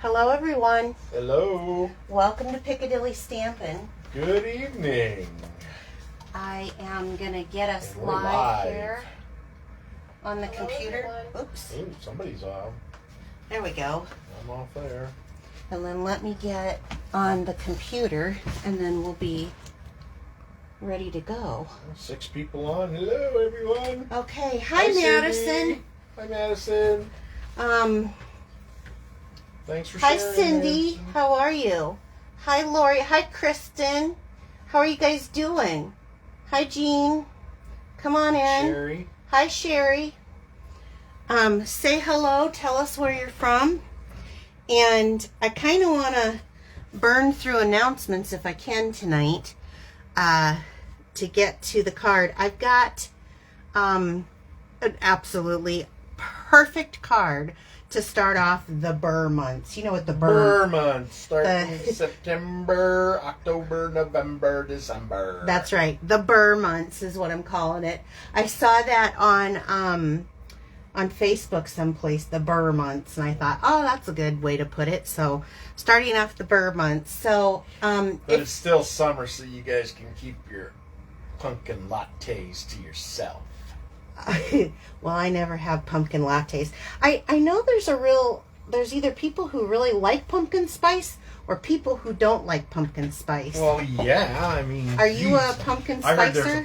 Hello, everyone. Hello. Welcome to Piccadilly Stampin'. Good evening. I am going to get us And we're live here on the computer. Everyone. Oops. Ooh, somebody's off. There we go. I'm off there. And then let me get on the computer, and then we'll be ready to go. 6 people on. Hello, everyone. Okay. Hi, Madison. Cindy. Hi, Madison. Thanks for Hi, sharing. Cindy. Madison. How are you? Hi, Lori. Hi, Kristen. How are you guys doing? Hi, Jean. Come on in. Sherry. Hi, Sherry. Say hello. Tell us where you're from. And I kind of want to burn through announcements if I can tonight to get to the card. I've got an absolutely perfect card to start off the Burr months. You know what the Burr months starting September, October, November, December. That's right. The Burr months is what I'm calling it. I saw that on Facebook someplace, the Burr months, and I thought, oh, that's a good way to put it. So, starting off the Burr months. So, but it's still summer, so you guys can keep your pumpkin lattes to yourself. Well, I never have pumpkin lattes. I know there's either people who really like pumpkin spice or people who don't like pumpkin spice. Well, yeah, I mean, are you a pumpkin spicer?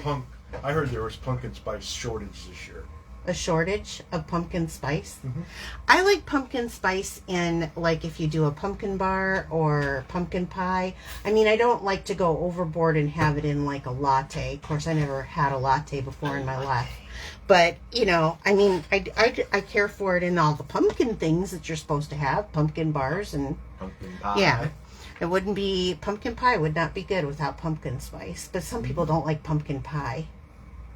I heard there was pumpkin spice shortage this year. A shortage of pumpkin spice. Mm-hmm. I like pumpkin spice in, like, if you do a pumpkin bar or pumpkin pie. I mean, I don't like to go overboard and have it in like a latte. Of course, I never had a latte before in my life. But, you know, I mean, I care for it in all the pumpkin things that you're supposed to have. Pumpkin bars and... Pumpkin pie. Yeah. It wouldn't be... Pumpkin pie would not be good without pumpkin spice. But some people don't like pumpkin pie.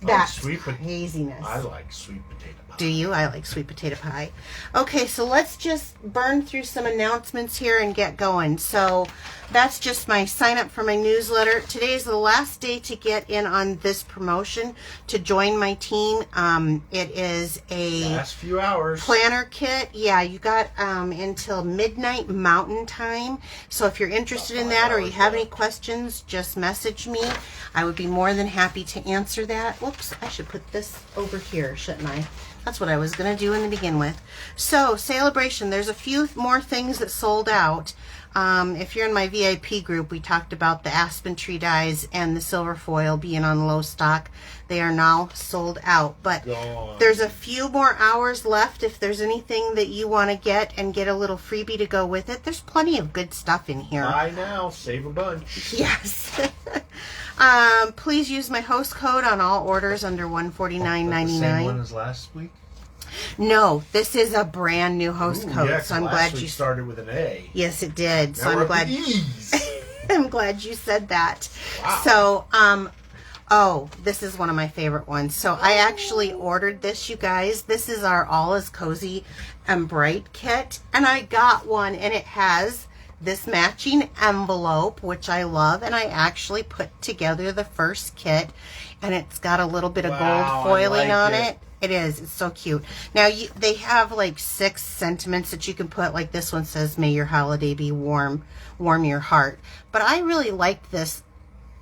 That's craziness. I like sweet potato pie. Do you? I like sweet potato pie. Okay, so let's just burn through some announcements here and get going. So that's just my sign up for my newsletter. Today is the last day to get in on this promotion to join my team. It is a last few hours planner kit. Yeah, you got until midnight Mountain Time. So if you're interested in that or you have any questions, just message me. I would be more than happy to answer that. Whoops, I should put this over here, shouldn't I? That's what I was going to do in the begin with. So, Celebration, there's a few more things that sold out. If you're in my VIP group, we talked about the aspen tree dies and the silver foil being on low stock. They are now sold out. But there's a few more hours left if there's anything that you want to get and get a little freebie to go with it. There's plenty of good stuff in here. Buy now, save a bunch. Yes. Please use my host code on all orders under $149.99. The same one as last week? No, this is a brand new host code. Yeah, so I'm last glad week you started with an A. Yes, it did. Now So we're I'm glad. at the E's. I'm glad you said that. Wow. So, oh, this is one of my favorite ones. So I actually ordered this, you guys. This is our All Is Cozy and Bright kit, and I got one, and it has this matching envelope, which I love, and I actually put together the first kit, and it's got a little bit of gold foiling on it. It is. It's so cute. Now, they have like 6 sentiments that you can put. Like this one says, may your holiday be warm your heart. But I really like this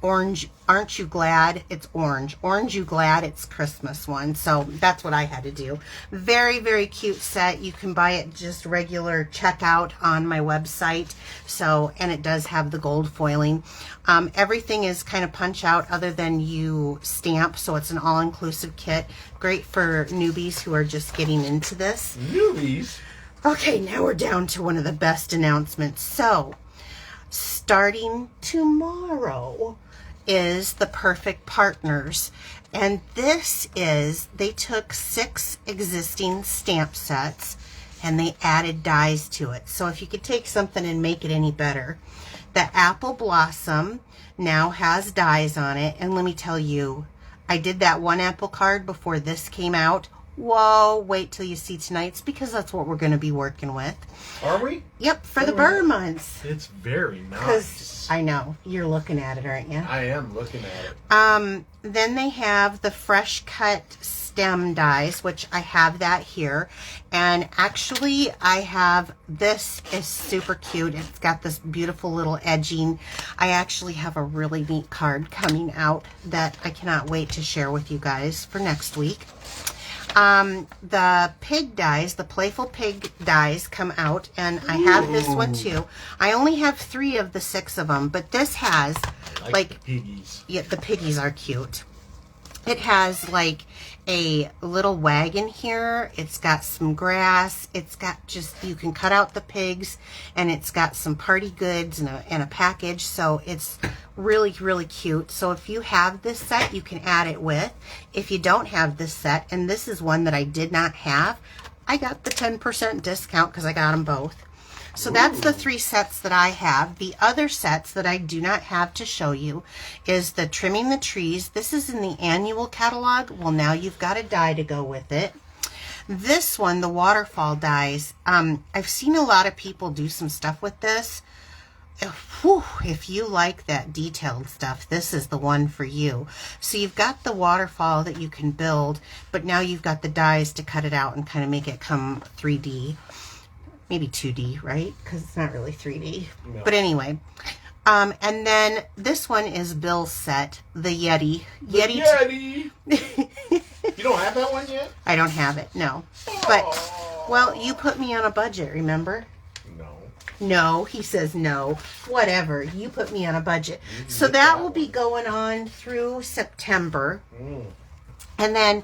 orange, aren't you glad it's orange? Orange you glad it's Christmas one. So that's what I had to do. Very, very cute set. You can buy it just regular checkout on my website. So, and it does have the gold foiling. Everything is kind of punch out other than you stamp. So it's an all-inclusive kit. Great for newbies who are just getting into this. Newbies? Okay, now we're down to one of the best announcements. So, starting tomorrow is the Perfect Partners, and this is, they took 6 existing stamp sets and they added dies to it. So if you could take something and make it any better, the Apple Blossom now has dies on it, and let me tell you, I did that one apple card before this came out. Whoa, wait till you see tonight's because that's what we're going to be working with. Are we? Yep, for the burr months. It's very nice. Because I know, you're looking at it, aren't you? I am looking at it. Then they have the fresh cut stem dies, which I have that here. And actually, I have, this is super cute. It's got this beautiful little edging. I actually have a really neat card coming out that I cannot wait to share with you guys for next week. The pig dies, the playful pig dies come out, and I have this one too. I only have 3 of the 6 of them, but this has like the piggies. Yeah, the piggies are cute. It has like a little wagon here. It's got some grass. It's got just, you can cut out the pigs, and it's got some party goods and a package. So it's really, really cute. So if you have this set, you can add it with. If you don't have this set, and this is one that I did not have, I got the 10% discount because I got them both. So that's the 3 sets that I have. The other sets that I do not have to show you is the Trimming the Trees. This is in the annual catalog. Well, now you've got a die to go with it. This one, the waterfall dies. I've seen a lot of people do some stuff with this. Whew, if you like that detailed stuff, this is the one for you. So you've got the waterfall that you can build, but now you've got the dies to cut it out and kind of make it come 3D. Maybe 2D, right? Because it's not really 3D. No. But anyway. And then this one is Bill's set, the Yeti. Yeti! You don't have that one yet? I don't have it, no. But, well, you put me on a budget, remember? No. No, he says no. Whatever, you put me on a budget. So that will be going on through September. And then...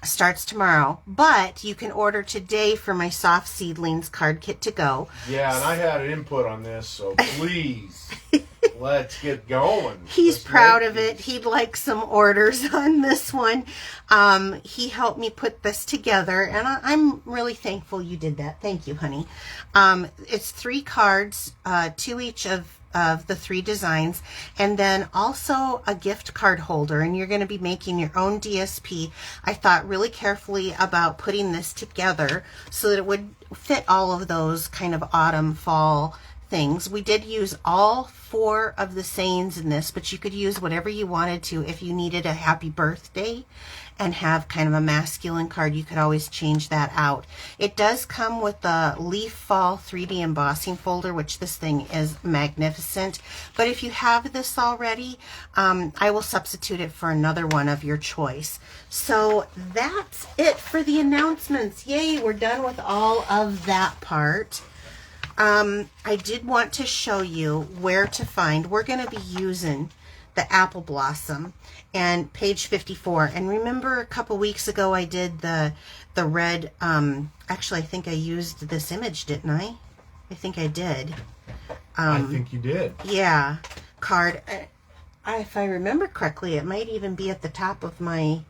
Starts tomorrow, but you can order today for my soft seedlings card kit to go. Yeah, and I had an input on this, so please let's get going. He's proud of it. He'd like some orders on this one. He helped me put this together, and I'm really thankful you did that. Thank you, honey. It's 3 cards, 2 each of the 3 designs, and then also a gift card holder, and you're going to be making your own DSP. I thought really carefully about putting this together so that it would fit all of those kind of autumn, fall things. We did use all 4 of the sayings in this, but you could use whatever you wanted to. If you needed a happy birthday and have kind of a masculine card, you could always change that out. It does come with the Leaf Fall 3D embossing folder, which this thing is magnificent. But if you have this already, I will substitute it for another one of your choice. So that's it for the announcements. Yay, we're done with all of that part. I did want to show you where to find. We're going to be using the Apple Blossom and page 54. And remember a couple weeks ago I did the red, actually I think I used this image, didn't I? I think I did. I think you did. Yeah, card. If I remember correctly, it might even be at the top of my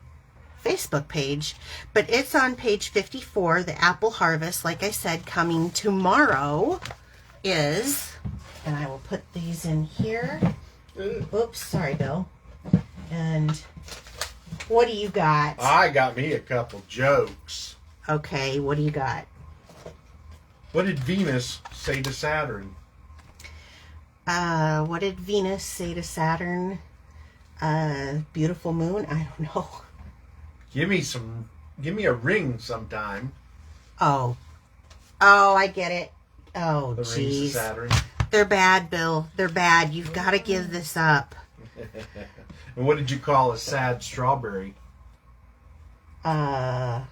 Facebook page, but it's on page 54. The Apple Harvest, like I said, coming tomorrow is, and I will put these in here. Oops, sorry, Bill. And what do you got? I got me a couple jokes. Okay, what do you got? What did Venus say to Saturn? What did Venus say to Saturn? Beautiful moon? I don't know. Give me a ring sometime. Oh, I get it. Oh, the jeez. rings of Saturn. They're bad, Bill. They're bad. You've got to give this up. And what did you call a sad strawberry? A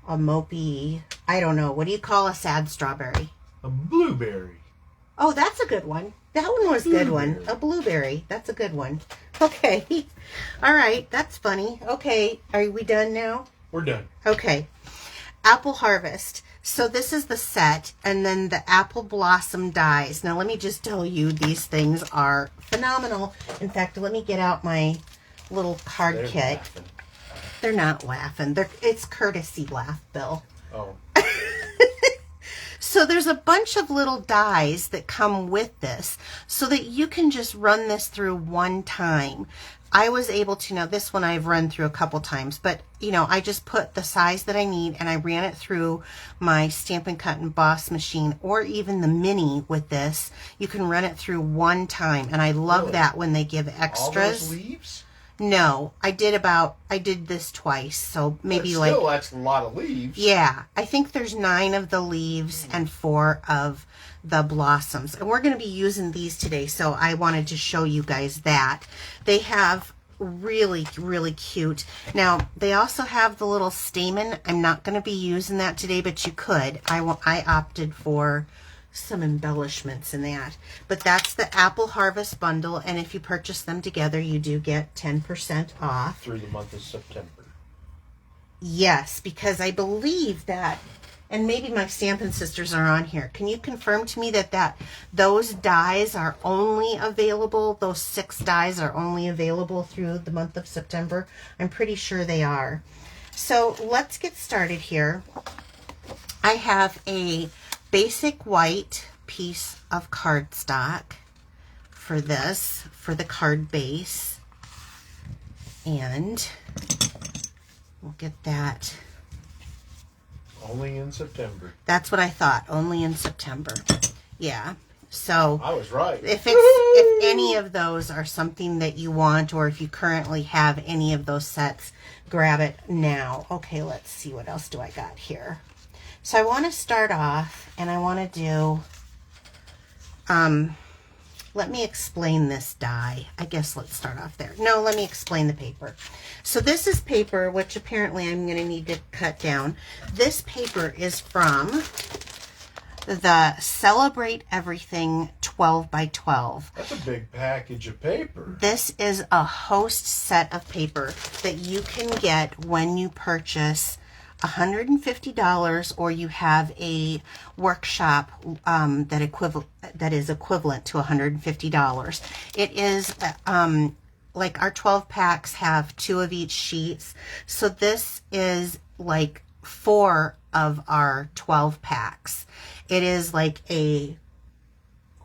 mopey. I don't know. What do you call a sad strawberry? A blueberry. Oh, that's a good one. That one was a good one. A blueberry. That's a good one. Okay. All right. That's funny. Okay. Are we done now? We're done. Okay. Apple Harvest. So this is the set, and then the Apple Blossom dies. Now let me just tell you, these things are phenomenal. In fact, let me get out my little card kit. Laughing. They're not laughing. It's courtesy laugh, Bill. Oh. So there's a bunch of little dies that come with this so that you can just run this through one time. I was able to, now this one I've run through a couple times, but you know, I just put the size that I need and I ran it through my Stampin' Cut and Boss machine, or even the mini with this. You can run it through one time, and I love Really? that when they give extras. All those leaves? No, I did this twice, so maybe But like, still, that's a lot of leaves. yeah, I think there's 9 of the leaves and 4 of the blossoms. And we're going to be using these today, so I wanted to show you guys that. They have really, really cute. Now, they also have the little stamen. I'm not going to be using that today, but you could. I opted for some embellishments in that. But that's the Apple Harvest Bundle, and if you purchase them together, you do get 10% off. Through the month of September. Yes, because I believe that, and maybe my Stampin' sisters are on here. Can you confirm to me that those dies are only available, those 6 dies are only available through the month of September? I'm pretty sure they are. So let's get started here. I have a basic white piece of cardstock for this, for the card base. And we'll get that. Only in September. That's what I thought, only in September. Yeah. So I was right. if any of those are something that you want, or if you currently have any of those sets, grab it now. Okay, let's see, what else do I got here? So I want to start off, and I want to do, let me explain this die. I guess let's start off there. No, let me explain the paper. So this is paper, which apparently I'm going to need to cut down. This paper is from the Celebrate Everything 12 by 12. That's a big package of paper. This is a host set of paper that you can get when you purchase $150, or you have a workshop that is equivalent to $150. It is like our 12 packs have 2 of each sheets, so this is like 4 of our 12 packs. It is like a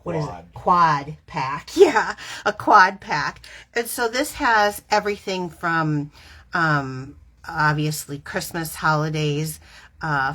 quad pack. Yeah, a quad pack. And so this has everything from obviously Christmas, holidays,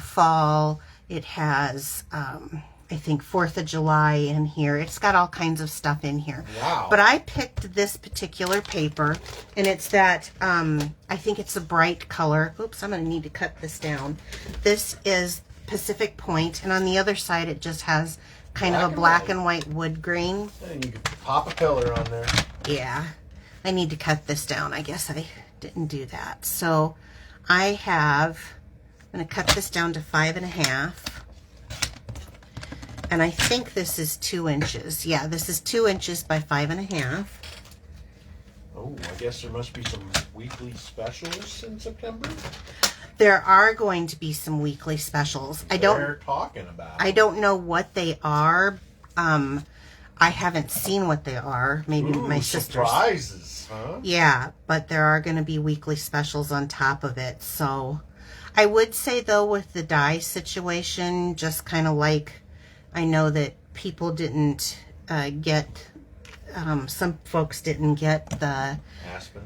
fall. It has, I think, 4th of July in here. It's got all kinds of stuff in here. Wow. But I picked this particular paper, and it's that, I think it's a bright color. Oops, I'm going to need to cut this down. This is Pacific Point, and on the other side it just has kind of a black and white wood grain. And you can pop a color on there. Yeah. I need to cut this down. I guess I didn't do that. So I'm going to cut this down to 5.5. And I think this is 2 inches. Yeah, this is 2 inches by 5.5. Oh, I guess there must be some weekly specials in September. There are going to be some weekly specials. They're talking about. I don't know what they are. I haven't seen what they are. Maybe my sisters. Surprises, huh? Yeah, but there are going to be weekly specials on top of it. So I would say, though, with the die situation, just kind of like, I know that people didn't get, some folks didn't get the Aspen.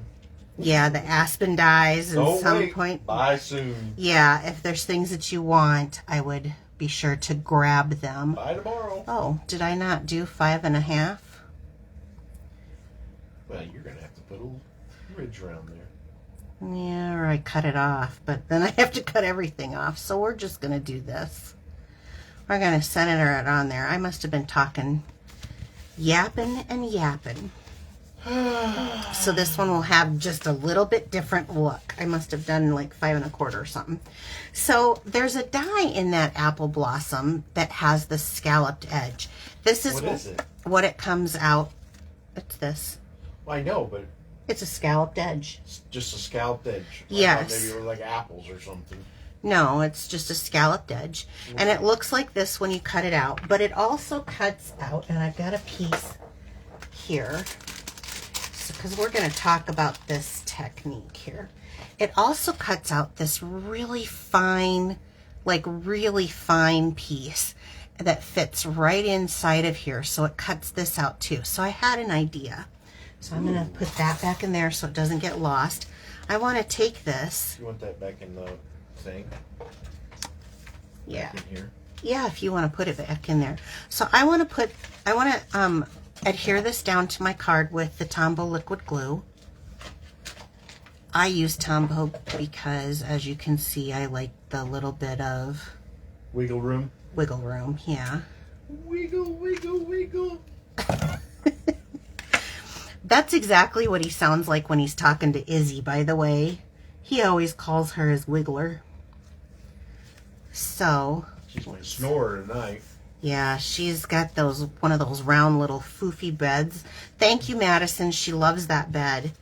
Yeah, the Aspen dies, and some point. Buy soon. Yeah, if there's things that you want, I would be sure to grab them. Buy tomorrow. Oh, did I not do 5.5? Well, you're gonna have to put a ridge around there. Yeah, or I cut it off, but then I have to cut everything off. So we're just gonna do this. We're gonna center it on there. I must have been talking, yapping and yapping. So this one will have just a little bit different look. I must have done like 5.25 or something. So there's a die in that apple blossom that has the scalloped edge. This is what it comes out. It's this. Well, I know, but it's a scalloped edge. It's just a scalloped edge. Yes. Maybe it were like apples or something. No, it's just a scalloped edge. And it looks like this when you cut it out. But it also cuts out, and I've got a piece here, because we're going to talk about this technique here. It also cuts out this really fine, like really fine piece that fits right inside of here. So it cuts this out too. So I had an idea. So I'm going to put that back in there so it doesn't get lost. I want to take this. You want that back in the thing? Yeah. Back in here? Yeah, if you want to put it back in there. So I want to adhere this down to my card with the Tombow liquid glue. I use Tombow because, as you can see, I like the little bit of Wiggle room. wiggle room. Yeah. Wiggle, wiggle, wiggle. That's exactly what he sounds like when he's talking to Izzy, by the way. He always calls her his wiggler. So, She's my snorer tonight. yeah, she's got one of those round little foofy beds. Thank you, Madison. She loves that bed.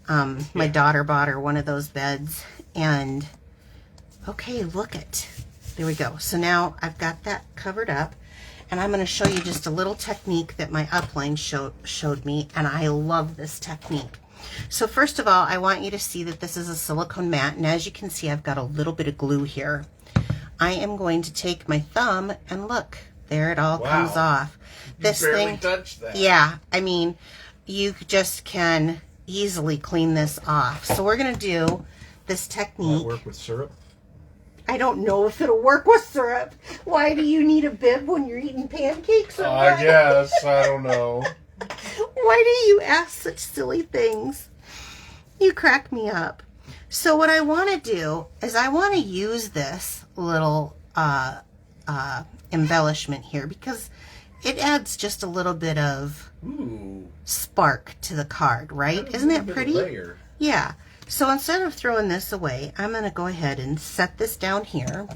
My daughter bought her one of those beds. And, okay, look it. There we go. So now I've got that covered up. And I'm going to show you just a little technique that my upline showed me. And I love this technique. So first of all, I want you to see that this is a silicone mat. And as you can see, I've got a little bit of glue here. I am going to take my thumb and look, there it all comes off. This barely touched that. Yeah, I mean, you just can easily clean this off. So we're going to do this technique. Will it work with syrup? I don't know if it'll work with syrup. Why do you need a bib when you're eating pancakes? Or I what? guess. I don't know. Why do you ask such silly things? You crack me up. So what I want to do is I want to use this little embellishment here because it adds just a little bit of spark to the card, right? Isn't that pretty? Layer. Yeah. So instead of throwing this away, I'm going to go ahead and set this down here.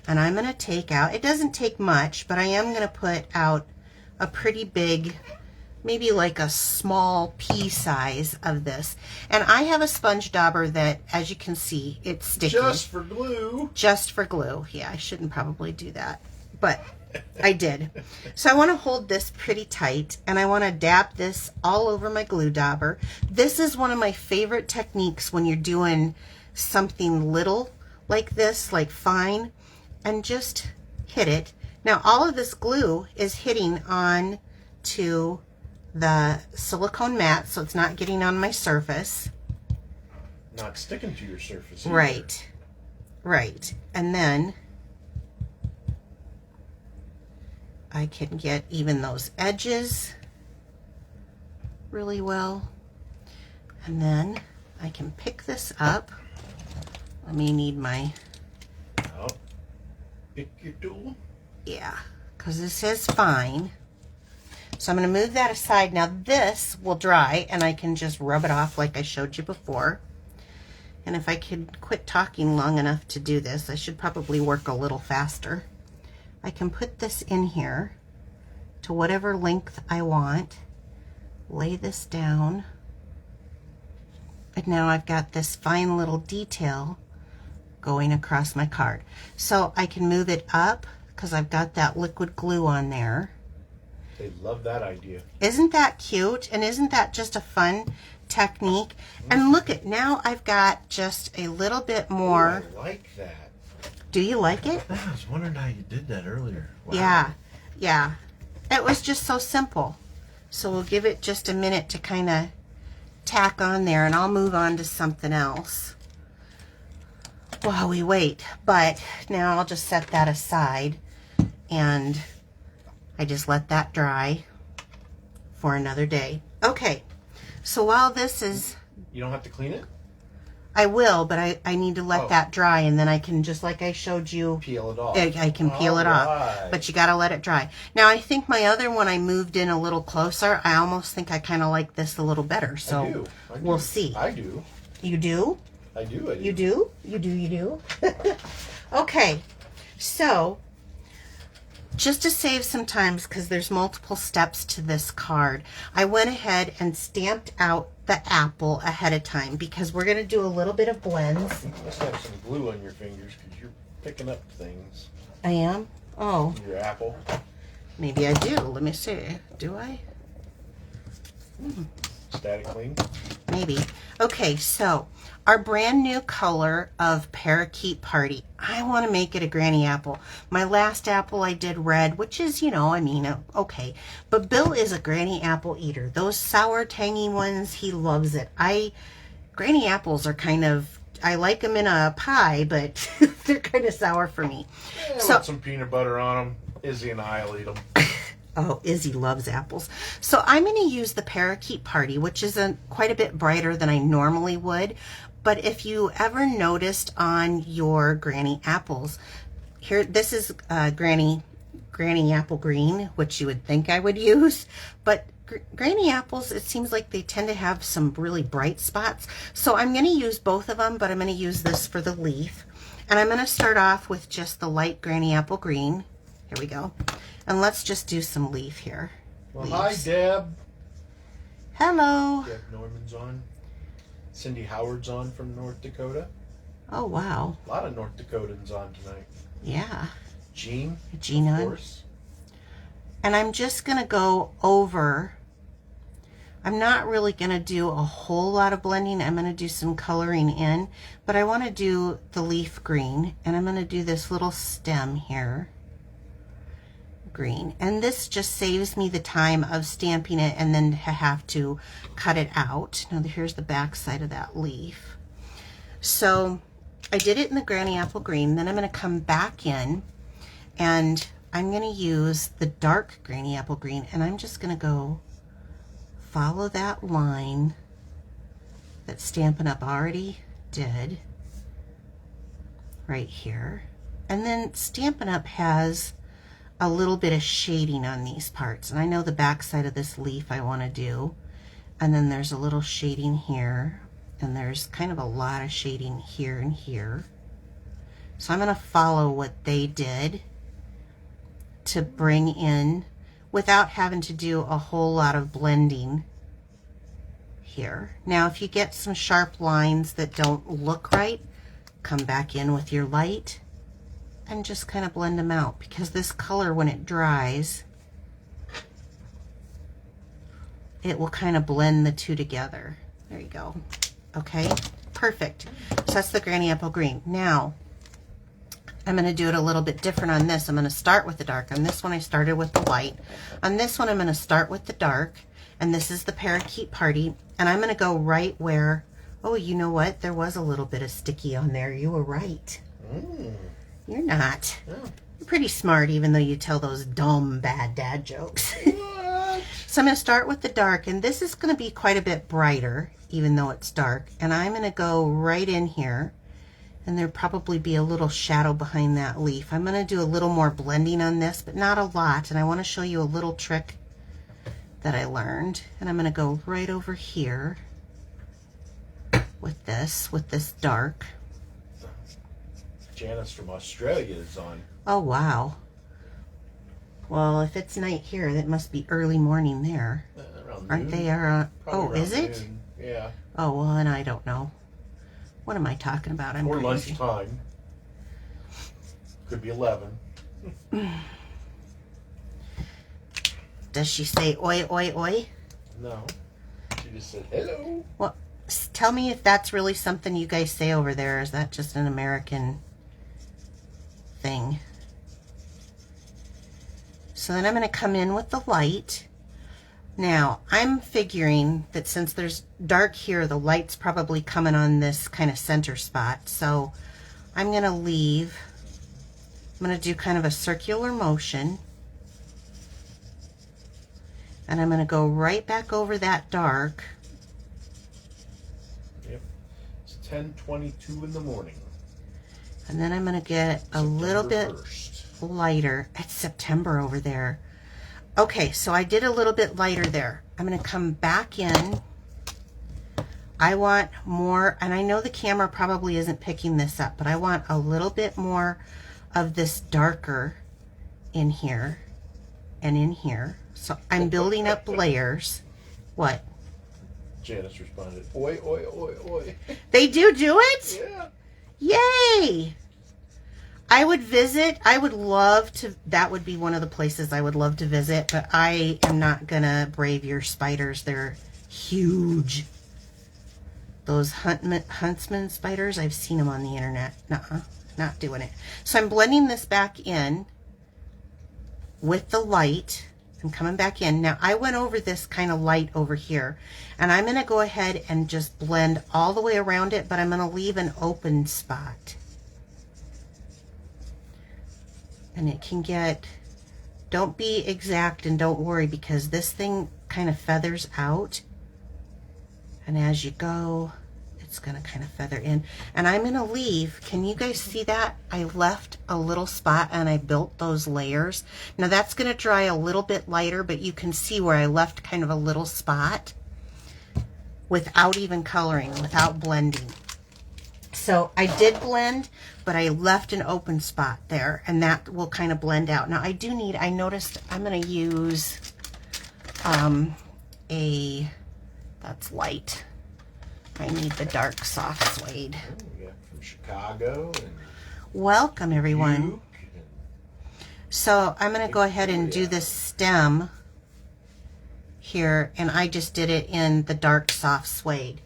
And I'm going to take out, it doesn't take much, but I am going to put out a pretty big, maybe like a small pea size of this. And I have a sponge dauber that, as you can see, it's sticky. Just for glue. Just for glue. Yeah, I shouldn't probably do that, but I did. So I want to hold this pretty tight, and I want to dab this all over my glue dauber. This is one of my favorite techniques when you're doing something little like this, like fine, and just hit it. Now all of this glue is hitting on to the silicone mat, so it's not getting on my surface. Not sticking to your surface either. Right. Right. And then I can get even those edges really well. And then I can pick this up. Let me need my, Oh. Pick your tool. yeah, because this is fine. So I'm going to move that aside. Now this will dry and I can just rub it off like I showed you before. And if I could quit talking long enough to do this, I should probably work a little faster. I can put this in here to whatever length I want, lay this down, and now I've got this fine little detail going across my card. So I can move it up because I've got that liquid glue on there. They love that idea. Isn't that cute? And isn't that just a fun technique? And look at, now I've got just a little bit more. Ooh, I like that. Do you like it? I was wondering how you did that earlier. Wow. Yeah, yeah. It was just so simple. So we'll give it just a minute to kind of tack on there, and I'll move on to something else while we wait. But now I'll just set that aside, and I just let that dry for another day. Okay, so while this is, You don't have to clean it? I will, but I need to let that dry, and then I can, just like I showed you, Peel it off. I can peel it off, but you got to let it dry. Now, I think my other one I moved in a little closer. I almost think I kind of like this a little better, so I do. we'll see. I do. You do? I do. You do? You do, you do? Okay, so just to save some time, because there's multiple steps to this card, I went ahead and stamped out the apple ahead of time because we're going to do a little bit of blends. You must have some glue on your fingers because you're picking up things. I am? Oh, Your apple. maybe I do. Let me see. Do I? Static clean. Maybe. Okay, so our brand new color of Parakeet Party. I want to make it a granny apple. My last apple I did red, which is, okay. But Bill is a granny apple eater. Those sour, tangy ones, he loves it. Granny apples are kind of, I like them in a pie, but they're kind of sour for me. Yeah, so with some peanut butter on them. Izzy and I'll eat them. Oh, Izzy loves apples. So I'm going to use the Parakeet Party, which is quite a bit brighter than I normally would. But if you ever noticed on your granny apples, here, this is granny apple green, which you would think I would use. But granny apples, it seems like they tend to have some really bright spots. So I'm going to use both of them, but I'm going to use this for the leaf. And I'm going to start off with just the light granny apple green. Here we go. And let's just do some leaf here. Well, hi, Deb. Hello. Deb Norman's on. Cindy Howard's on from North Dakota. Oh, wow. A lot of North Dakotans on tonight. Yeah. Jean, Gina. of course. And I'm just going to go over. I'm not really going to do a whole lot of blending. I'm going to do some coloring in. But I want to do the leaf green. And I'm going to do this little stem here. Green, and this just saves me the time of stamping it and then have to cut it out. Now here's the back side of that leaf. So I did it in the granny apple green. Then I'm going to come back in and I'm going to use the dark granny apple green, and I'm just going to go follow that line that Stampin' Up already did right here. And then Stampin' Up has a little bit of shading on these parts, and I know the back side of this leaf I want to do, and then there's a little shading here, and there's kind of a lot of shading here and here. So I'm going to follow what they did to bring in without having to do a whole lot of blending here. Now if you get some sharp lines that don't look right, come back in with your light and just kind of blend them out, because this color, when it dries, it will kind of blend the two together. There you go. Okay, perfect. So that's the granny apple green. Now I'm going to do it a little bit different on this. I'm going to start with the dark. On this one I started with the light. On this one I'm going to start with the dark, and this is the Parakeet Party, and I'm going to go right where, oh, you know what? There was a little bit of sticky on there. You were right. You're not. Oh. You're pretty smart, even though you tell those dumb, bad dad jokes. What? So I'm going to start with the dark, and this is going to be quite a bit brighter, even though it's dark. And I'm going to go right in here, and there'll probably be a little shadow behind that leaf. I'm going to do a little more blending on this, but not a lot. And I want to show you a little trick that I learned. And I'm going to go right over here with this dark. Janice from Australia is on. Oh, wow. Well, if it's night here, that must be early morning there. Around Aren't noon. they? Oh, Probably is around it? noon. Yeah. Oh, well, and I don't know. What am I talking about? I'm Or crazy. lunchtime. Could be 11. Does she say oi, oi, oi? No. She just said hello. Well, tell me if that's really something you guys say over there. Or is that just an American thing? So then I'm going to come in with the light. Now, I'm figuring that since there's dark here, the light's probably coming on this kind of center spot. So I'm going to leave. I'm going to do kind of a circular motion. And I'm going to go right back over that dark. Yep. It's 10:22 in the morning. And then I'm going to get a little bit 1st. lighter. It's September over there. Okay, so I did a little bit lighter there. I'm going to come back in. I want more, and I know the camera probably isn't picking this up, but I want a little bit more of this darker in here and in here. So I'm building up layers. What? Janice responded, oi, oi, oi, oi. They do it? Yeah. Yay! I would visit. I would love to. That would be one of the places I would love to visit, but I am not going to brave your spiders. They're Huge. Those huntsman spiders, I've seen them on the internet. Nuh-uh, not doing it. So I'm blending this back in with the light. I'm coming back in. Now I went over this kind of light over here, and I'm going to go ahead and just blend all the way around it, but I'm going to leave an open spot. And it can get, don't be exact and don't worry, because this thing kind of feathers out. And as you go, it's going to kind of feather in. And I'm going to leave, can you guys see that? I left a little spot and I built those layers. Now that's going to dry a little bit lighter, but you can see where I left kind of a little spot without even coloring, without blending. So I did blend, but I left an open spot there, and that will kind of blend out. Now I do need, I noticed I'm going to use that's light. I need the dark soft suede. Oh, we got from Chicago. And welcome everyone. Duke and so I'm going to go ahead and do this stem here, and I just did it in the dark soft suede.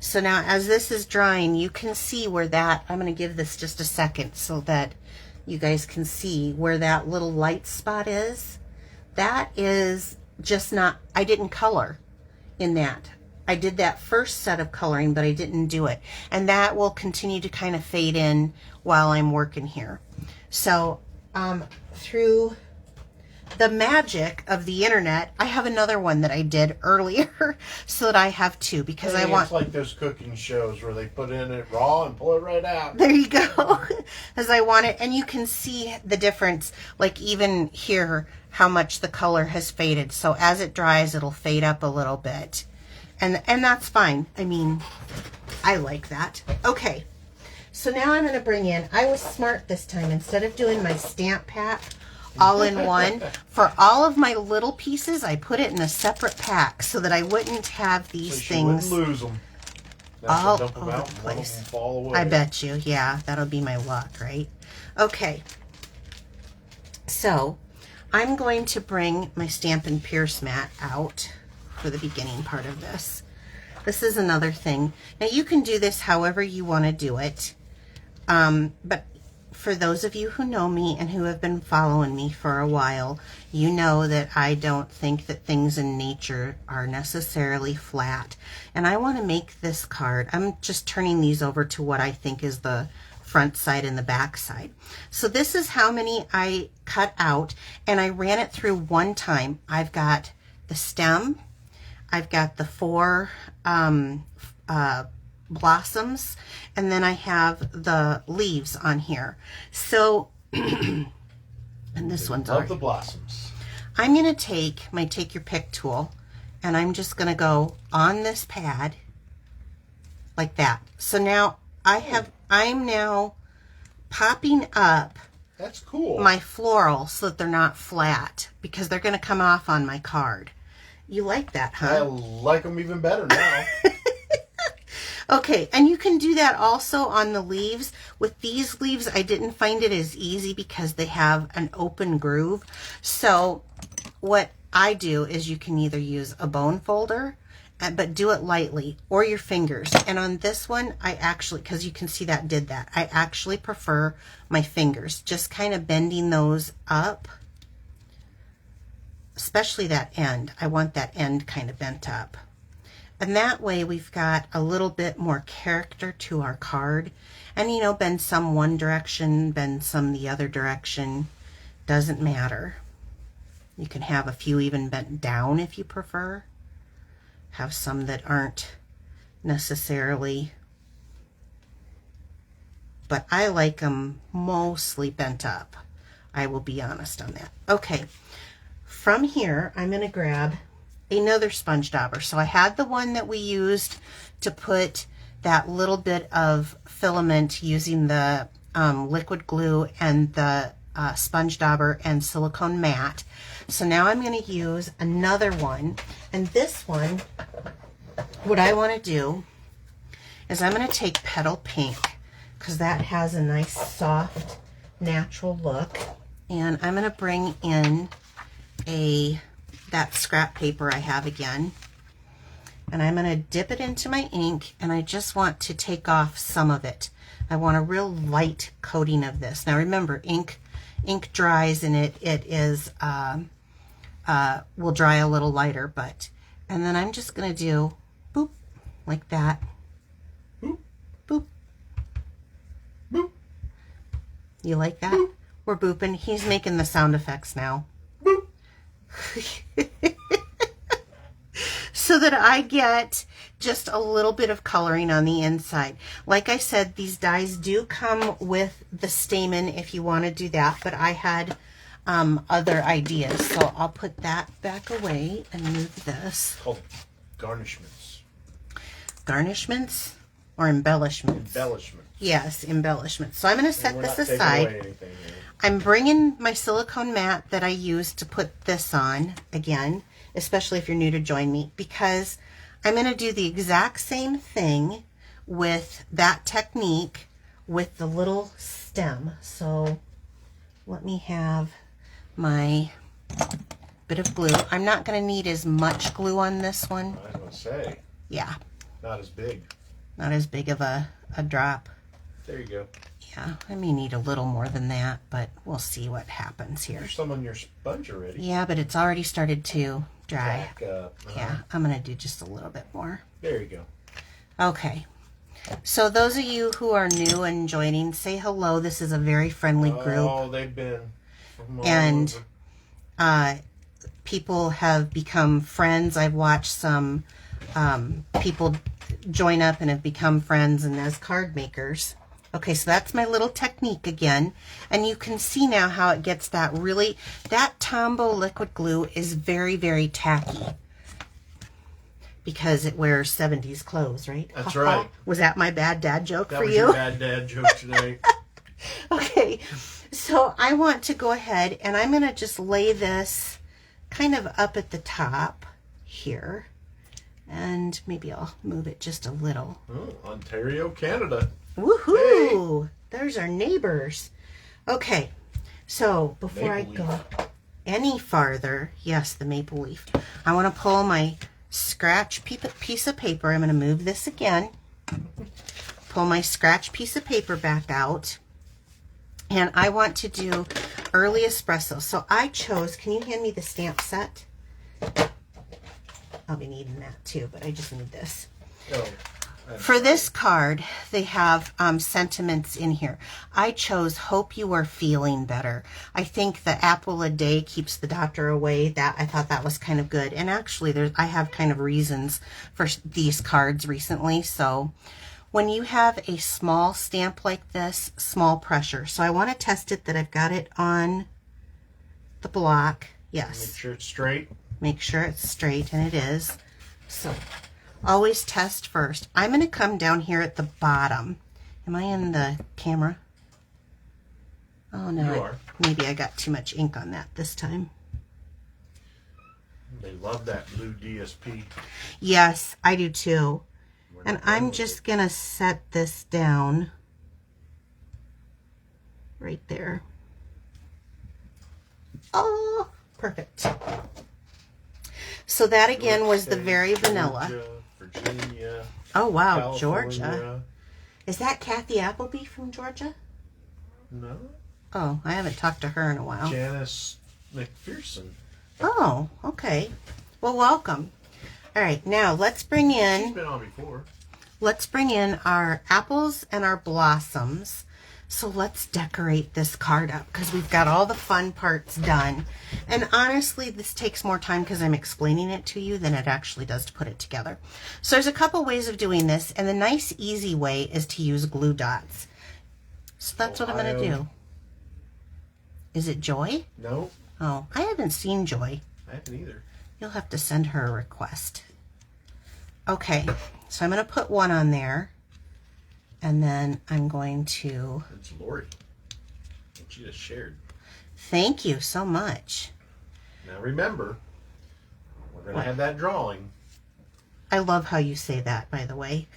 So now as this is drying, you can see where that, I'm going to give this just a second so that you guys can see where that little light spot is. That is just not, I didn't color in that. I did that first set of coloring, but I didn't do it. And that will continue to kind of fade in while I'm working here. So through the magic of the internet, I have another one that I did earlier so that I have two, because I want... It's like those cooking shows where they put in it raw and pull it right out. There you go. As I want it. And you can see the difference, like even here, how much the color has faded. So as it dries, it'll fade up a little bit. And that's fine. I mean, I like that. Okay. So now I'm going to bring in, I was smart this time. Instead of doing my stamp pack all in one, for all of my little pieces, I put it in a separate pack so that I wouldn't have these things. Wouldn't lose them. All dump them over out the and let place. them fall away. I bet you. Yeah, that'll be my luck, right? Okay. So I'm going to bring my Stampin' Pierce mat out for the beginning part of this. This is another thing. Now you can do this however you want to do it. But for those of you who know me and who have been following me for a while, you know that I don't think that things in nature are necessarily flat. And I want to make this card. I'm just turning these over to what I think is the front side and the back side. So this is how many I cut out, and I ran it through one time. I've got the stem, I've got the 4 blossoms, and then I have the leaves on here. So, and this one's Love the blossoms. I'm going to take my Take Your Pick tool, and I'm just going to go on this pad like that. So now I'm now popping up That's cool. my floral so that they're not flat, because they're going to come off on my card. You like that, huh? I like them even better now. Okay, and you can do that also on the leaves. With these leaves, I didn't find it as easy because they have an open groove. So what I do is you can either use a bone folder, but do it lightly, or your fingers. And on this one, I actually, because you can see that did that, I actually prefer my fingers, just kind of bending those up, especially that end. I want that end kind of bent up. And that way we've got a little bit more character to our card. And you know, bend some one direction, bend some the other direction. Doesn't matter. You can have a few even bent down if you prefer. Have some that aren't necessarily. But I like them mostly bent up. I will be honest on that. Okay. From here, I'm going to grab another sponge dauber. So I had the one that we used to put that little bit of filament using the liquid glue and the sponge dauber and silicone mat. So now I'm going to use another one, and this one, what I want to do is I'm going to take Petal Pink, because that has a nice soft natural look, and I'm going to bring in that scrap paper I have again, And I'm going to dip it into my ink, and I just want to take off some of it. I want a real light coating of this. Now remember, ink dries, and it is will dry a little lighter, but, and then I'm just going to do boop like that. Boop. Boop. Boop. You like that? Boop. We're booping. He's making the sound effects now. Boop. So that I get just a little bit of coloring on the inside. Like I said, these dies do come with the Stampin if you want to do that, but I had other ideas. So I'll put that back away and move this. Called garnishments. Garnishments or embellishments? Embellishments. Yes, embellishments. So I'm going to set We're this not taking aside. away anything here. I'm bringing my silicone mat that I used to put this on again, especially if you're new to join me, because I'm going to do the exact same thing with that technique with the little stem. So let me have my bit of glue. I'm not going to need as much glue on this one. I was going to say, Yeah, not as big. not as big of a drop. There you go. Yeah, I may need a little more than that, but we'll see what happens here. There's some on your sponge already. Yeah, but it's already started to dry. Back up. Yeah, I'm going to do just a little bit more. There you go. Okay. So those of you who are new and joining, say hello. This is a very friendly group. Oh, they've been from all And over. People have become friends. I've watched some people join up and have become friends and as card makers. Okay, so that's my little technique again. And you can see now how it gets that Tombow liquid glue is very, very tacky. Because it wears 70s clothes, right? That's right. Was that my bad dad joke That for was you? your bad dad joke tonight. Okay, so I want to go ahead and I'm going to just lay this kind of up at the top here. And maybe I'll move it just a little. Oh, Ontario, Canada. Woohoo! Hey. There's our neighbors. Okay, so before Maple I go any farther, yes, the maple leaf. I want to pull my scratch piece of paper. I'm going to move this again. Pull my scratch piece of paper back out. And I want to do early espresso. So I chose, can you hand me the stamp set? I'll be needing that too, but I just need this. Oh, For this card, they have sentiments in here. I chose hope you are feeling better. I think the apple a day keeps the doctor away. That I thought that was kind of good. And actually, I have kind of reasons for these cards recently. So when you have a small stamp like this, small pressure. So I want to test it that I've got it on the block. Yes. make sure it's straight. Make sure it's straight, and it is. So always test first. I'm going to come down here at the bottom. Am I in the camera? Oh no, You are. Maybe I got too much ink on that this time. They love that blue DSP. Yes, I do too. We're And not done I'm with just it. going to set this down right there. Oh, perfect. So that again was the State, very vanilla. Georgia, Virginia, Oh wow, California. Georgia. Is that Kathy Appleby from Georgia? No. Oh, I haven't talked to her in a while. Janice McPherson. Oh, okay. Well, welcome. All right, now let's bring She's in been on before. our apples and our blossoms. So let's decorate this card up because we've got all the fun parts done. And honestly, this takes more time because I'm explaining it to you than it actually does to put it together. So there's a couple ways of doing this, and the nice, easy way is to use glue dots. So that's what I'm going to Ohio. do. Is it Joy? No, Oh, I haven't seen Joy. I haven't either. You'll have to send her a request. Okay, so I'm going to put one on there. And then I'm going to... It's Lori. And she just shared. Thank you so much. Now remember, we're going to What? have that drawing. I love how you say that, by the way.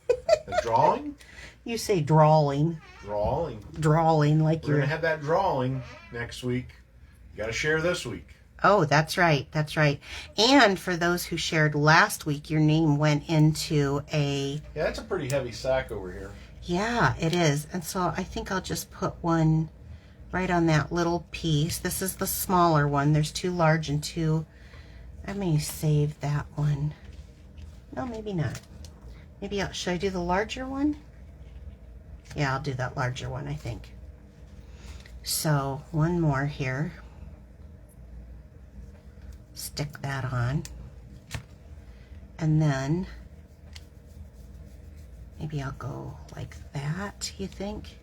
The drawing? You say drawing. Drawing. Drawing like We're you're... going to have that drawing next week. You got to share this week. Oh, that's right. That's right. And for those who shared last week, your name went into a... Yeah, that's a pretty heavy sack over here. Yeah, it is. And so I think I'll just put one right on that little piece. This is the smaller one. There's two large and two... I may save that one. No, maybe not. Maybe should I do the larger one? Yeah, I'll do that larger one, I think. So one more here. Stick that on. And then maybe I'll go like that, you think?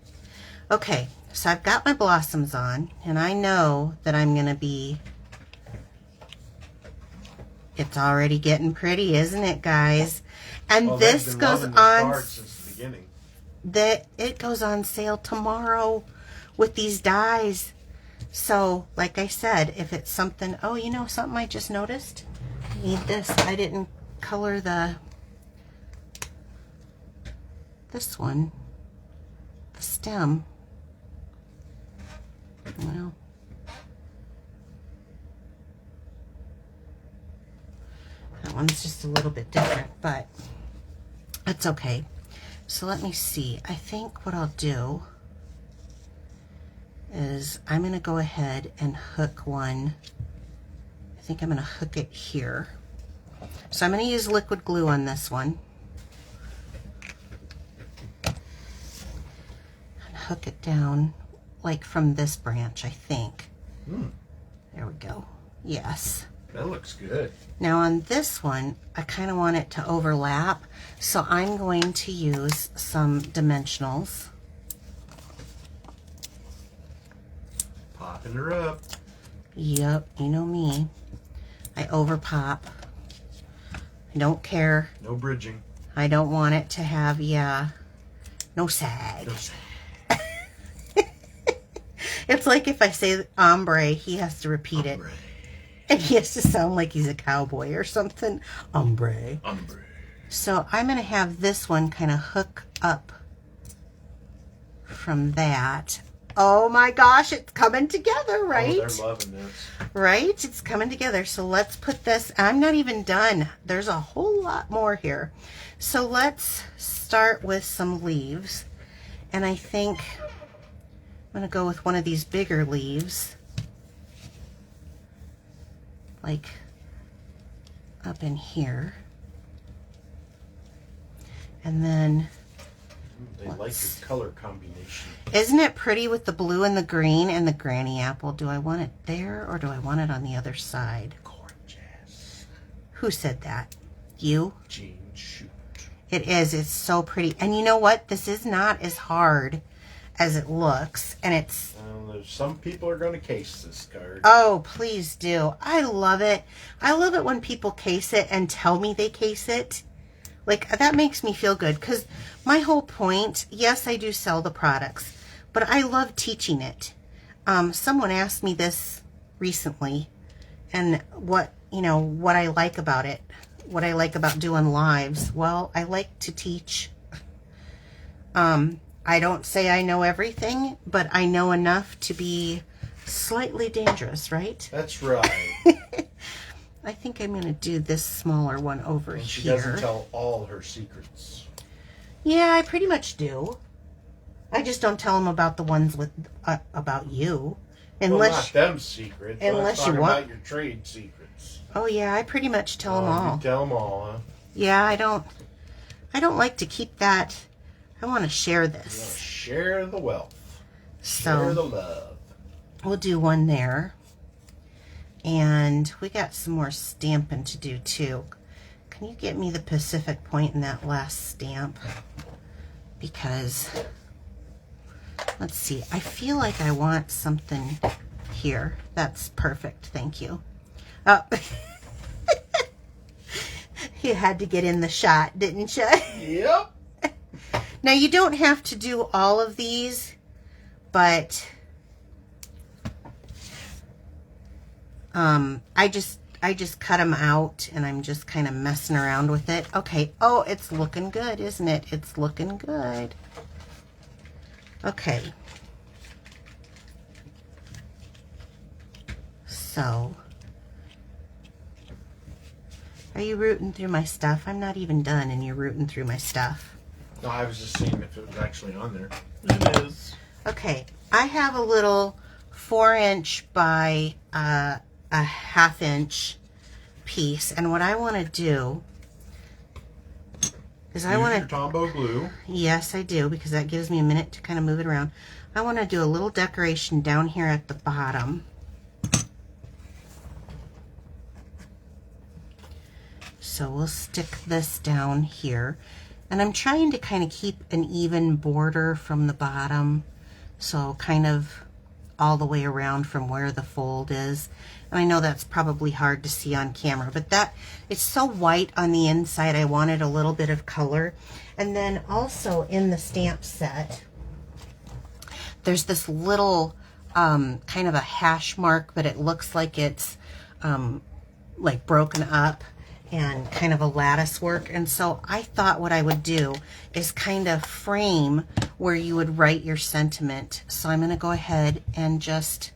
Okay, so I've got my blossoms on, and I know that I'm going to be... It's already getting pretty, isn't it, guys? And Well, this they've been goes loving this on... card since the beginning. It goes on sale tomorrow with these dies. So, like I said, if it's something... Oh, you know something I just noticed? I need this. I didn't color this one. The stem. Well... That one's just a little bit different, but that's okay. So let me see. I think what I'll do is I'm going to go ahead and hook one. I think I'm going to hook it here. So I'm going to use liquid glue on this one. And hook it down like from this branch, I think. There we go. Yes. That looks good. Now on this one, I kind of want it to overlap, so I'm going to use some dimensionals. Popping her up. Yep, you know me. I over pop. I don't care. No bridging. I don't want it to have, yeah, no sag. No sag. It's like if I say ombre, he has to repeat it. And he has to sound like he's a cowboy or something. Ombre. Ombre. So I'm going to have this one kind of hook up from that. Oh my gosh, it's coming together, right? Oh, they're loving this. Right? It's coming together. So let's put this, I'm not even done. There's a whole lot more here. So let's start with some leaves. And I think I'm going to go with one of these bigger leaves. Like up in here. And then They like your color combination. isn't it pretty with the blue and the green and the granny apple? Do I want it there or do I want it on the other side? Gorgeous. Who said that? You? Jean, shoot. It is. It's so pretty. And you know what? This is not as hard as it looks. And it's... Some people are going to case this card. Oh, please do. I love it. I love it when people case it and tell me they case it. Like, that makes me feel good. Because my whole point, yes, I do sell the products, but I love teaching it. Someone asked me this recently, and what I like about it, what I like about doing lives. Well, I like to teach. I don't say I know everything, but I know enough to be slightly dangerous, right? That's right. I think I'm going to do this smaller one over And she here. doesn't tell all her secrets. Yeah, I pretty much do. I just don't tell them about the ones with about you, unless well, not them secrets. unless Let's talk you want- about your trade secrets. Oh yeah, I pretty much tell them all. You tell them all, huh? Yeah, I don't like to keep that. I want to share You want to this. share the wealth. So Share the love. we'll do one there. And we got some more stamping to do too. Can you get me the Pacific Point in that last stamp? Because, let's see, I feel like I want something here. That's perfect, thank you. Oh, you had to get in the shot, didn't you? Yep. Now you don't have to do all of these, but I just cut them out and I'm just kind of messing around with it. Okay. Oh, it's looking good, isn't it? It's looking good. Okay. So Are you rooting through my stuff? I'm not even done and you're rooting through my stuff. No, I was just seeing if it was actually on there. It is. Okay, I have a little 4-inch by a 1/2-inch piece, and what I want to do is Use your Tombow glue. yes, I do, because that gives me a minute to kind of move it around. I want to do a little decoration down here at the bottom. So we'll stick this down here. And I'm trying to kind of keep an even border from the bottom. So kind of all the way around from where the fold is. And I know that's probably hard to see on camera, but that it's so white on the inside, I wanted a little bit of color. And then also in the stamp set, there's this little kind of a hash mark, but it looks like it's like broken up and kind of a lattice work. And so I thought what I would do is kind of frame where you would write your sentiment. So I'm going to go ahead and just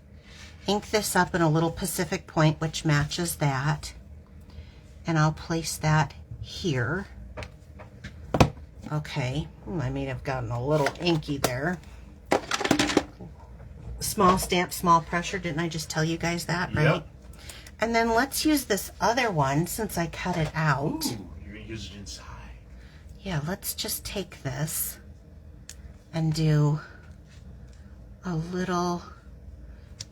ink this up in a little Pacific Point, which matches that. And I'll place that here. Okay, I may have gotten a little inky there. Small stamp, small pressure. Didn't I just tell you guys that, right? Yep. And then let's use this other one since I cut it out. Ooh, you're going to use it inside. Yeah, let's just take this and do a little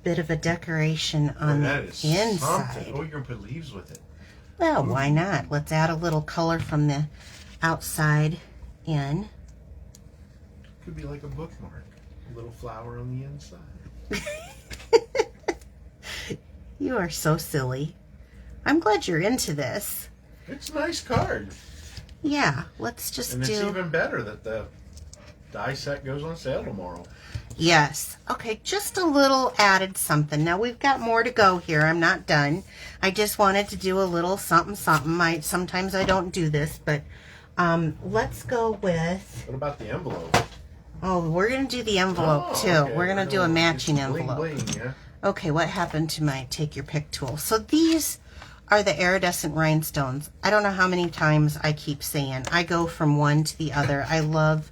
bit of a decoration on that the is inside. something. Oh, you're going to put leaves with it. Well, why not? Let's add a little color from the outside in. Could be like a bookmark. A little flower on the inside. You are so silly. I'm glad you're into this. It's a nice card. Yeah, let's just And it's do... even better that the die set goes on sale tomorrow. Yes. Okay, just a little added something. Now we've got more to go here. I'm not done. I just wanted to do a little something something. Sometimes I don't do this, but let's go with... What about the envelope? Oh, we're going to do the envelope too. Okay. We're going to do a matching It's envelope. Bling, bling, yeah. Okay, what happened to my take your pick tool? So these are the iridescent rhinestones. I don't know how many times I keep saying. I go from one to the other. I love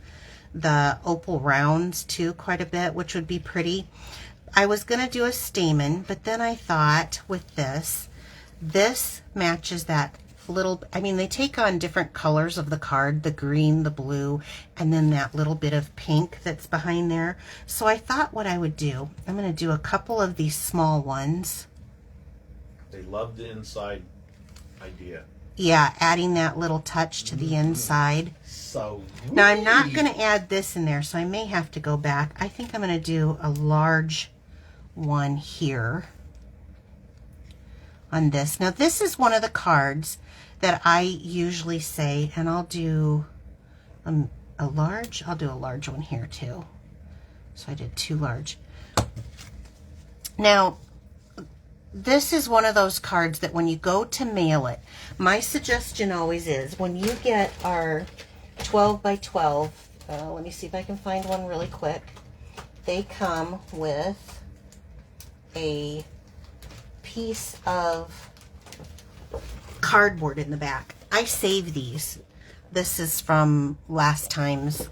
the opal rounds too quite a bit, which would be pretty. I was going to do a stamen, but then I thought with this matches that little, I mean, they take on different colors of the card, the green, the blue, and then that little bit of pink that's behind there. So I thought what I would do, I'm going to do a couple of these small ones. They love the inside idea. Yeah, adding that little touch to the inside. So Now I'm not going to add this in there, so I may have to go back. I think I'm going to do a large one here on this. Now this is one of the cards that I usually say, and I'll do a large one here too. So I did 2 large. Now, this is one of those cards that when you go to mail it, my suggestion always is when you get our 12 by 12, let me see if I can find one really quick. They come with a piece of cardboard in the back. I save these. This is from last time's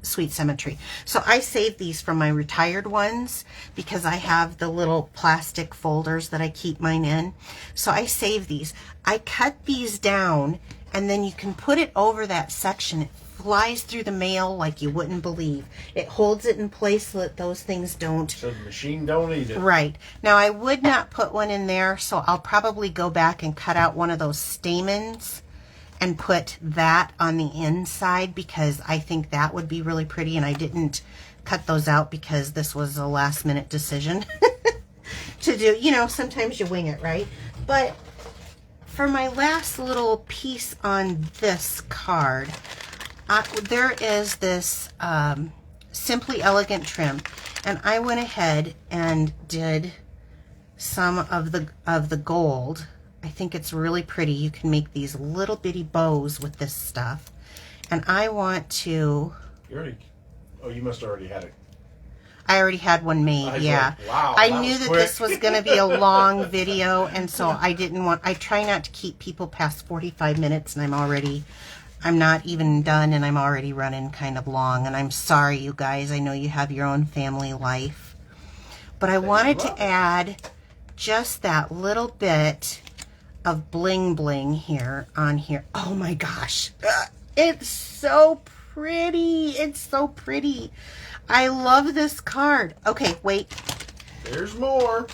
Sweet Symmetry. So I save these from my retired ones because I have the little plastic folders that I keep mine in. So I save these. I cut these down and then you can put it over that section. It flies through the mail like you wouldn't believe. It holds it in place so that those things don't. So the machine don't eat it. Right. Now I would not put one in there, so I'll probably go back and cut out one of those stamens and put that on the inside because I think that would be really pretty, and I didn't cut those out because this was a last minute decision to do. You know, sometimes you wing it, right? But for my last little piece on this card, there is this Simply Elegant trim, and I went ahead and did some of the gold. I think it's really pretty. You can make these little bitty bows with this stuff, and I want to. You must have already had it. I already had one made. I was yeah. like, wow, I that knew was that quick. this was going to be a long video, and so I didn't want. I try not to keep people past 45 minutes, and I'm not even done, and I'm already running kind of long. And I'm sorry, you guys. I know you have your own family life, but I wanted to add just that little bit of bling bling here on here. Oh my gosh. It's so pretty. It's so pretty. I love this card. Okay, wait. There's more.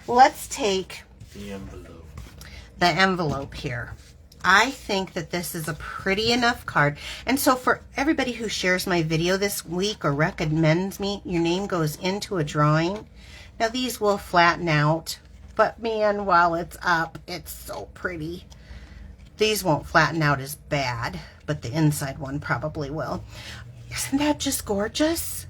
Let's take The envelope. the envelope here. I think that this is a pretty enough card. And so for everybody who shares my video this week or recommends me, your name goes into a drawing. Now these will flatten out, but man, while it's up, it's so pretty. These won't flatten out as bad, but the inside one probably will. Isn't that just gorgeous?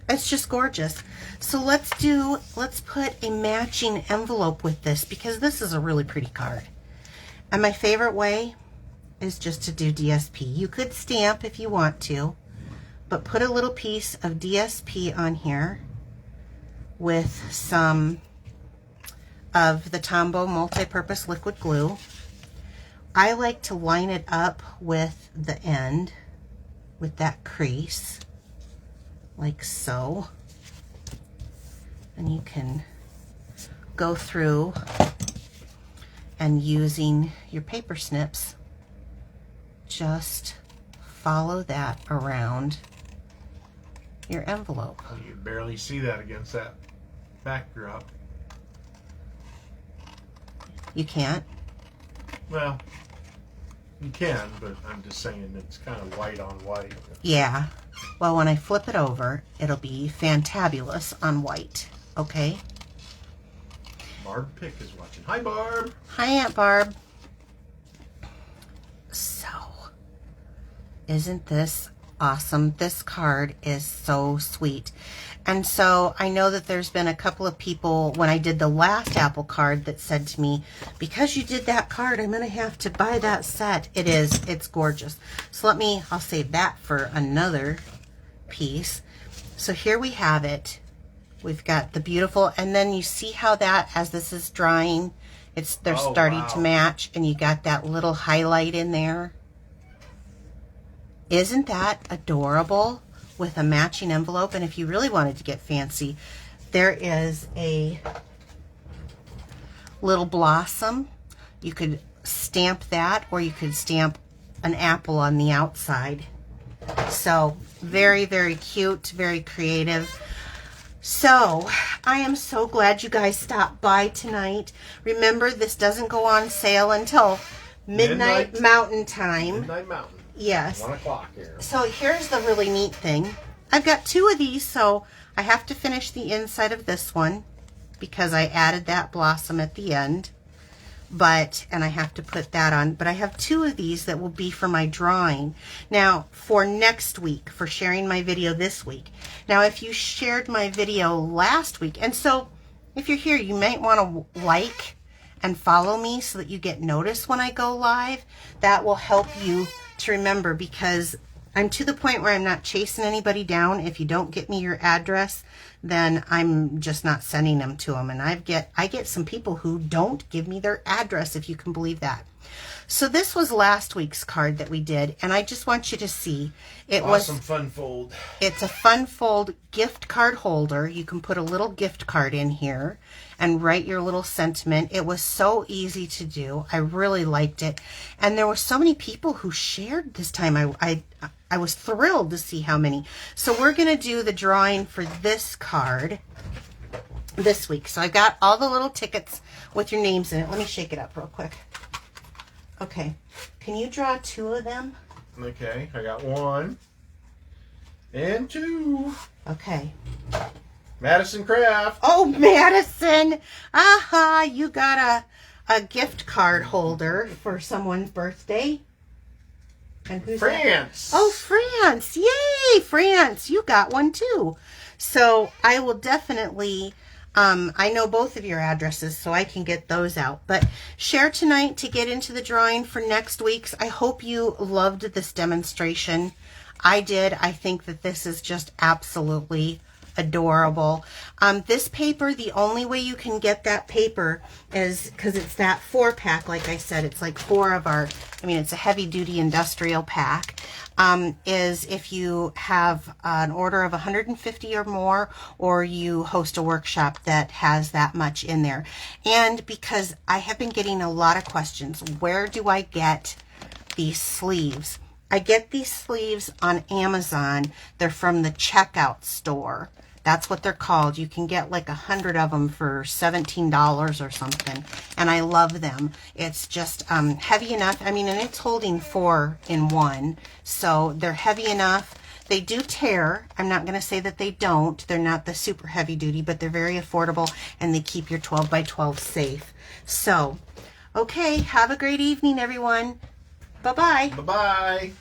It's just gorgeous. So let's put a matching envelope with this, because this is a really pretty card. And my favorite way is just to do DSP. You could stamp if you want to, but put a little piece of DSP on here with some of the Tombow multi-purpose liquid glue. I like to line it up with the end, with that crease, like so. And you can go through and using your paper snips, just follow that around your envelope. Well, you barely see that against that backdrop. You can't? Well, you can, but I'm just saying it's kind of white on white. Yeah. Well, when I flip it over, it'll be fantabulous on white. Okay? Barb Pick is watching. Hi, Barb. Hi, Aunt Barb. So, isn't this awesome? This card is so sweet. And so I know that there's been a couple of people when I did the last Apple card that said to me, because you did that card, I'm going to have to buy that set. It's gorgeous. So I'll save that for another piece. So here we have it. We've got the beautiful, and then you see how that, as this is drying, they're starting to match, and you got that little highlight in there. Isn't that adorable? With a matching envelope. And if you really wanted to get fancy, there is a little blossom. You could stamp that, or you could stamp an apple on the outside. So very, very cute, very creative. So I am so glad you guys stopped by tonight. Remember, this doesn't go on sale until midnight Mountain Time. Midnight Mountain. Yes. 1 o'clock here. So here's the really neat thing. I've got 2 of these, so I have to finish the inside of this one because I added that blossom at the end. And I have to put that on. But I have 2 of these that will be for my drawing. Now, for next week, for sharing my video this week. Now, if you shared my video last week, and so if you're here, you might want to like and follow me so that you get notice when I go live. That will help you to remember, because I'm to the point where I'm not chasing anybody down. If you don't get me your address, then I'm just not sending them to them. And I get some people who don't give me their address, if you can believe that. So this was last week's card that we did, and I just want you to see. Awesome fun fold. It's a fun fold gift card holder. You can put a little gift card in here and write your little sentiment. It was so easy to do. I really liked it. And there were so many people who shared this time. I was thrilled to see how many. So we're going to do the drawing for this card this week. So I've got all the little tickets with your names in it. Let me shake it up real quick. Okay. Can you draw 2 of them? Okay, I got 1 and 2. Okay. Madison Craft. Oh, Madison! Aha! You got a gift card holder for someone's birthday. And who's France. That? Oh, France! Yay, France! You got one too. So I will definitely. I know both of your addresses, so I can get those out. But share tonight to get into the drawing for next week's. I hope you loved this demonstration. I did. I think that this is just absolutely adorable. This paper, the only way you can get that paper is because it's that 4-pack. Like I said, it's like 4 of our, I mean, it's a heavy duty industrial pack. Is if you have an order of 150 or more, or you host a workshop that has that much in there. And because I have been getting a lot of questions, where do I get these sleeves? I get these sleeves on Amazon. They're from the checkout store. That's what they're called. You can get like 100 of them for $17 or something. And I love them. It's just heavy enough. I mean, and it's holding 4 in 1. So they're heavy enough. They do tear. I'm not going to say that they don't. They're not the super heavy duty, but they're very affordable and they keep your 12 by 12 safe. So, okay, have a great evening, everyone. Bye-bye. Bye-bye.